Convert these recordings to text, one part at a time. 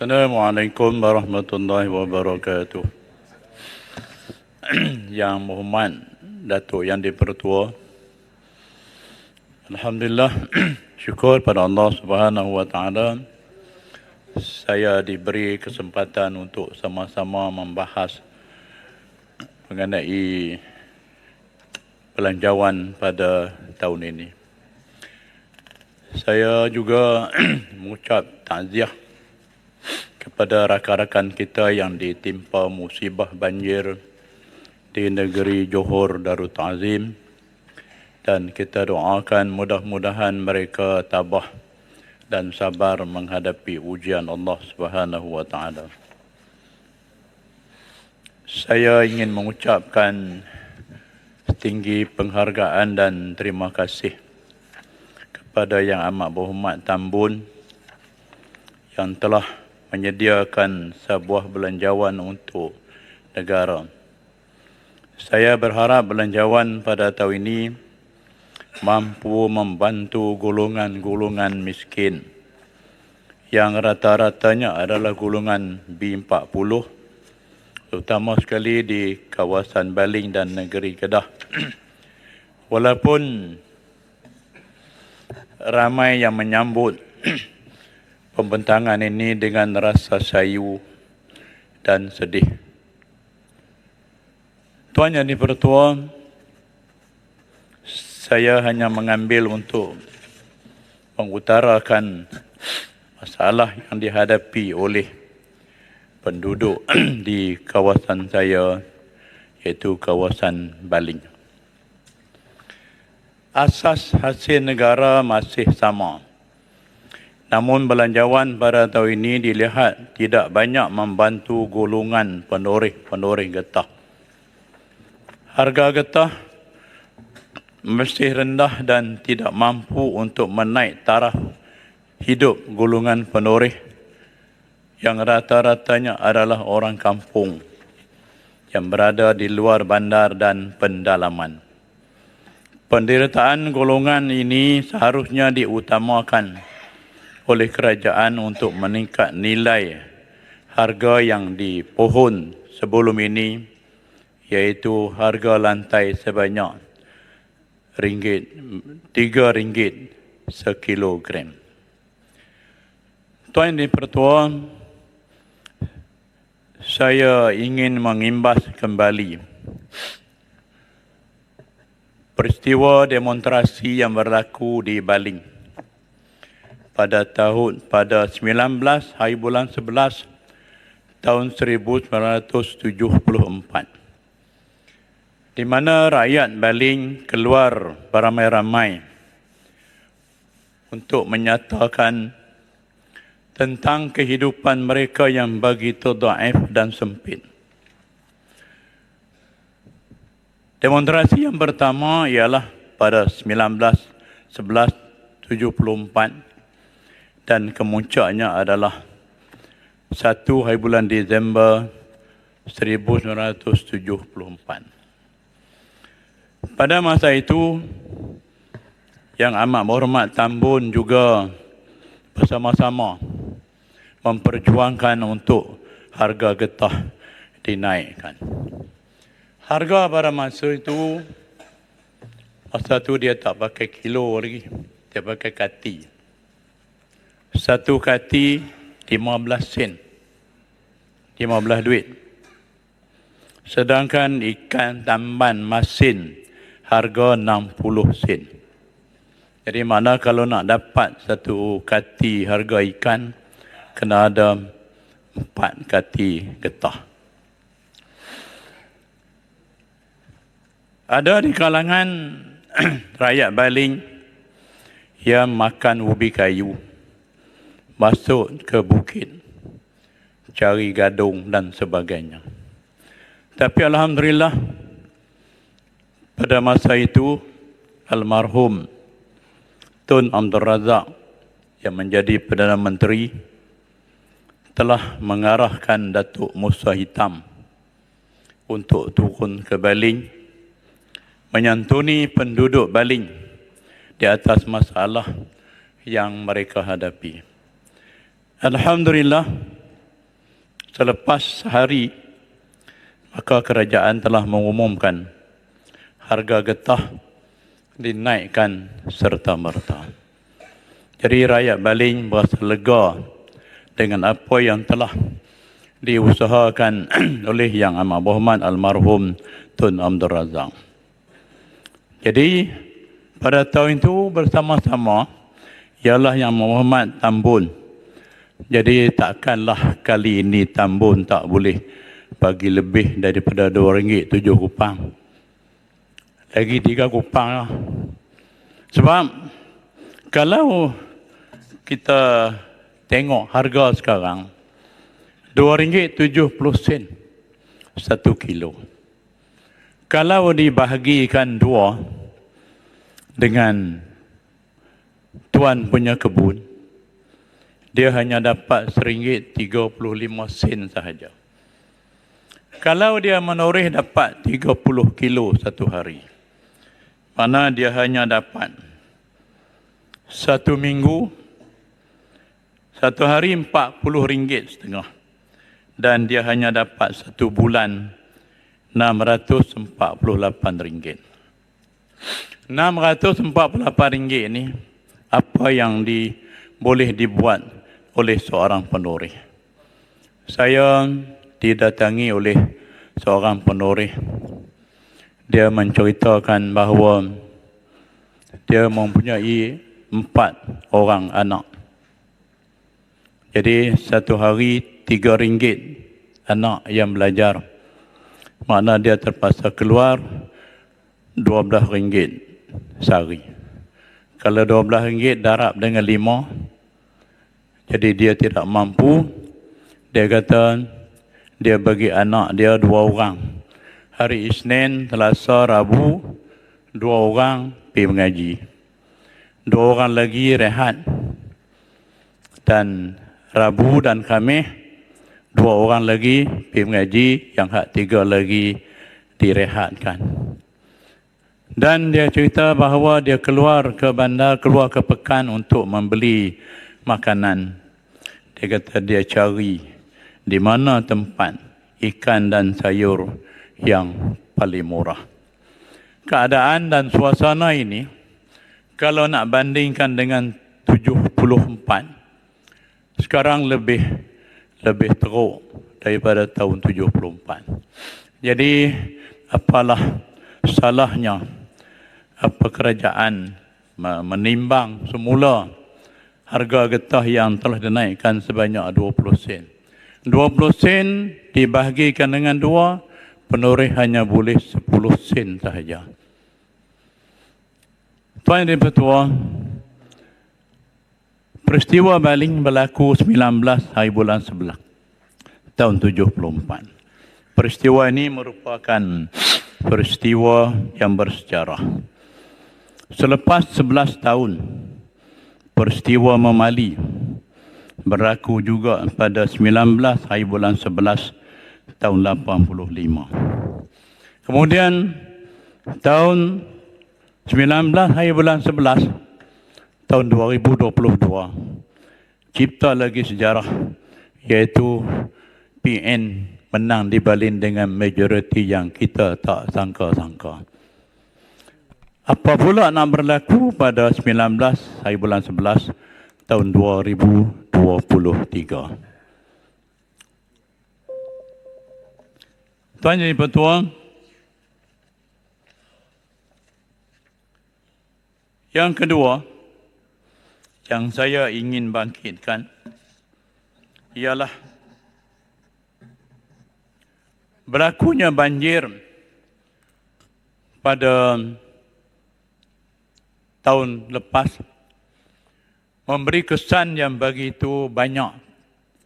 Assalamualaikum warahmatullahi wabarakatuh. Yang Muhammad Datuk Yang Dipertua, Alhamdulillah, syukur pada Allah Subhanahu wa taala saya diberi kesempatan untuk sama-sama membahas mengenai belanjawan pada tahun ini. Saya juga mengucap takziah kepada rakan-rakan kita yang ditimpa musibah banjir di negeri Johor Darul Ta'zim, dan kita doakan mudah-mudahan mereka tabah dan sabar menghadapi ujian Allah Subhanahu wa taala. Saya ingin mengucapkan setinggi penghargaan dan terima kasih kepada Yang Amat Berhormat Tambun yang telah menyediakan sebuah belanjawan untuk negara. Saya berharap belanjawan pada tahun ini mampu membantu golongan-golongan miskin yang rata-ratanya adalah golongan B40, terutama sekali di kawasan Baling dan negeri Kedah. Walaupun ramai yang menyambut pembentangan ini dengan rasa sayu dan sedih. Tuan Yang Dipertua, saya hanya mengambil untuk mengutarakan masalah yang dihadapi oleh penduduk di kawasan saya, iaitu kawasan Baling. Asas hasil negara masih sama. Namun belanjawan pada tahun ini dilihat tidak banyak membantu golongan penoreh getah. Harga getah mesti rendah dan tidak mampu untuk menaik taraf hidup golongan penoreh yang rata-ratanya adalah orang kampung yang berada di luar bandar dan pendalaman. Penderitaan golongan ini seharusnya diutamakan oleh kerajaan untuk meningkat nilai harga yang dipohon sebelum ini, iaitu harga lantai sebanyak RM3 sekilogram. Tuan Yang Dipertua, saya ingin mengimbas kembali peristiwa demonstrasi yang berlaku di Baling pada 19 hari bulan 11 tahun 1974, di mana rakyat Baling keluar beramai-ramai untuk menyatakan tentang kehidupan mereka yang begitu dhaif dan sempit. Demonstrasi yang pertama ialah pada 19/11/74 dan kemuncaknya adalah 1 hari bulan Disember 1974. Pada masa itu, Yang Amat Berhormat Tambun juga bersama-sama memperjuangkan untuk harga getah dinaikkan. Harga pada masa itu dia tak pakai kilo lagi, dia pakai kati. Satu kati 15 sen, 15 duit. Sedangkan ikan tamban masin harga 60 sen. Jadi mana kalau nak dapat satu kati harga ikan, kena ada 4 kati getah. Ada di kalangan rakyat Baling yang makan ubi kayu, masuk ke bukit, cari gadung dan sebagainya. Tapi alhamdulillah, pada masa itu almarhum Tun Abdul Razak yang menjadi Perdana Menteri telah mengarahkan Datuk Musa Hitam untuk turun ke Baling, menyantuni penduduk Baling di atas masalah yang mereka hadapi. Alhamdulillah, Selepas sehari, maka kerajaan telah mengumumkan harga getah dinaikkan serta-merta. Jadi rakyat Baling berasa lega dengan apa yang telah diusahakan oleh Yang Amat Berhormat Almarhum Tun Abdul Razak. Jadi pada tahun itu bersama-sama ialah Yang Amat Berhormat Tambun. Jadi takkanlah kali ini Tambun tak boleh bagi lebih daripada RM2.07. Lagi 3 kupang lah. Sebab kalau kita tengok harga sekarang, RM2.70 1 kilo. Kalau dibahagikan 2 dengan tuan punya kebun, dia hanya dapat RM1.35 sahaja. Kalau dia menoreh dapat 30 kilo satu hari, mana dia hanya dapat satu minggu, satu hari RM40.50, dan dia hanya dapat satu bulan RM648. RM648 ini apa yang boleh dibuat oleh seorang penoreh. Saya didatangi oleh seorang penoreh. Dia menceritakan bahawa dia mempunyai 4 orang anak. Jadi satu hari RM3 anak yang belajar. Makna dia terpaksa keluar RM12 sehari. Kalau RM12 darab dengan 5, jadi dia tidak mampu. Dia kata dia bagi anak dia 2 orang. Hari Isnin, Selasa, Rabu, 2 orang pergi mengaji. 2 orang lagi rehat. Dan Rabu dan Khamis, 2 orang lagi pergi mengaji, yang hak 3 lagi direhatkan. Dan dia cerita bahawa dia keluar ke bandar, keluar ke pekan untuk membeli makanan. Dia kata dia cari di mana tempat ikan dan sayur yang paling murah. Keadaan dan suasana ini, kalau nak bandingkan dengan 74, sekarang lebih teruk daripada tahun 74. Jadi apalah salahnya apa kerajaan menimbang semula harga getah yang telah dinaikkan sebanyak 20 sen. 20 sen dibahagikan dengan 2, penoreh hanya boleh 10 sen sahaja. Tuan dan Pertua, peristiwa Baling berlaku 19 hari bulan 11 tahun 74. Peristiwa ini merupakan peristiwa yang bersejarah. Selepas 11 tahun, peristiwa Memali berlaku juga pada 19 hari bulan 11 tahun 85. Kemudian tahun 19 hari bulan 11 tahun 2022 cipta lagi sejarah, iaitu PN menang di Baling dengan majoriti yang kita tak sangka-sangka. Apa pula nak berlaku pada 19 hari bulan 11 tahun 2023. Tuan Jadi Pertua, yang kedua yang saya ingin bangkitkan ialah berlakunya banjir pada tahun lepas memberi kesan yang begitu banyak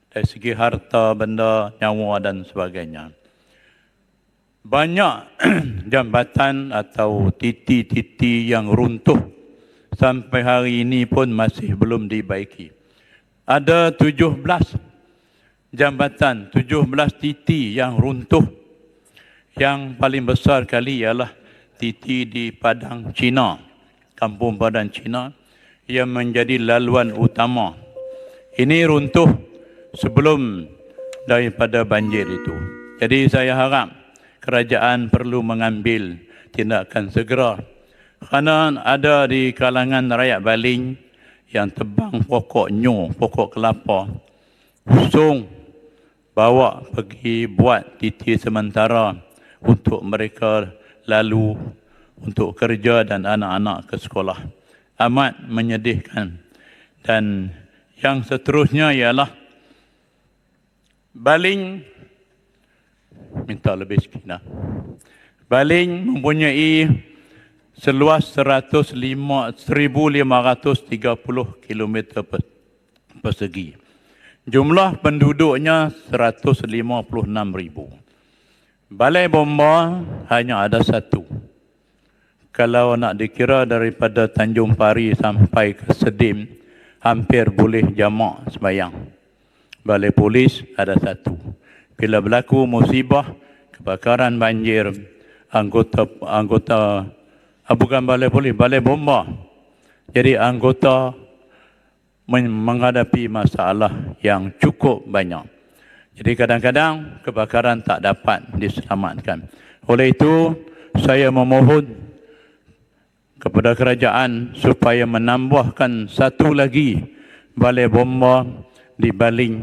dari segi harta, benda, nyawa dan sebagainya. Banyak jambatan atau titi-titi yang runtuh sampai hari ini pun masih belum dibaiki. Ada 17 jambatan, 17 titi yang runtuh. Yang paling besar kali ialah titi di Padang Cina, Kampung Padang Cina, yang menjadi laluan utama. Ini runtuh sebelum daripada banjir itu. Jadi saya harap kerajaan perlu mengambil tindakan segera kerana ada di kalangan rakyat Baling yang tebang pokok nyo, pokok kelapa, usung bawa pergi buat titi sementara untuk mereka lalu untuk kerja dan anak-anak ke sekolah. Amat menyedihkan. Dan yang seterusnya ialah Baling, minta lebih sikit lah. Baling mempunyai seluas 1,530 km persegi. Jumlah penduduknya 156,000. Balai Bomba hanya ada satu. Kalau nak dikira daripada Tanjung Pari sampai ke Sedim, hampir boleh jamak sembahyang. Balai Polis ada satu. Bila berlaku musibah, kebakaran banjir, bukan Balai Polis, Balai Bomba. Jadi anggota menghadapi masalah yang cukup banyak. Jadi kadang-kadang kebakaran tak dapat diselamatkan. Oleh itu, saya memohon kepada kerajaan supaya menambahkan satu lagi Balai Bomba di Baling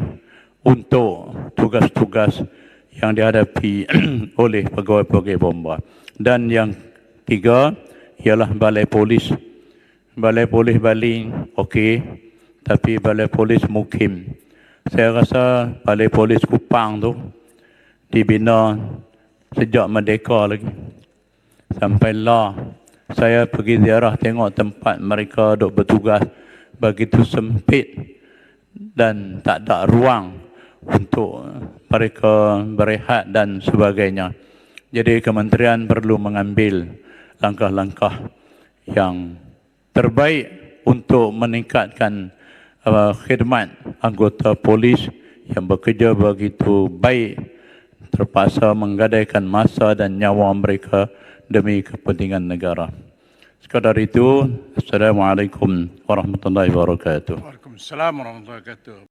untuk tugas-tugas yang dihadapi oleh pegawai-pegawai bomba. Dan yang tiga ialah Balai Polis. Balai Polis Baling okey, tapi Balai Polis Mukim. Saya rasa Balai Polis Kupang tu dibina sejak merdeka lagi. Sampailah saya pergi ziarah tengok tempat mereka duk bertugas, begitu sempit dan tak ada ruang untuk mereka berehat dan sebagainya. Jadi kementerian perlu mengambil langkah-langkah yang terbaik untuk meningkatkan khidmat anggota polis yang bekerja begitu baik, terpaksa menggadaikan masa dan nyawa mereka demi kepentingan negara. Sekadar itu, Assalamualaikum warahmatullahi wabarakatuh. Waalaikumsalam warahmatullahi wabarakatuh.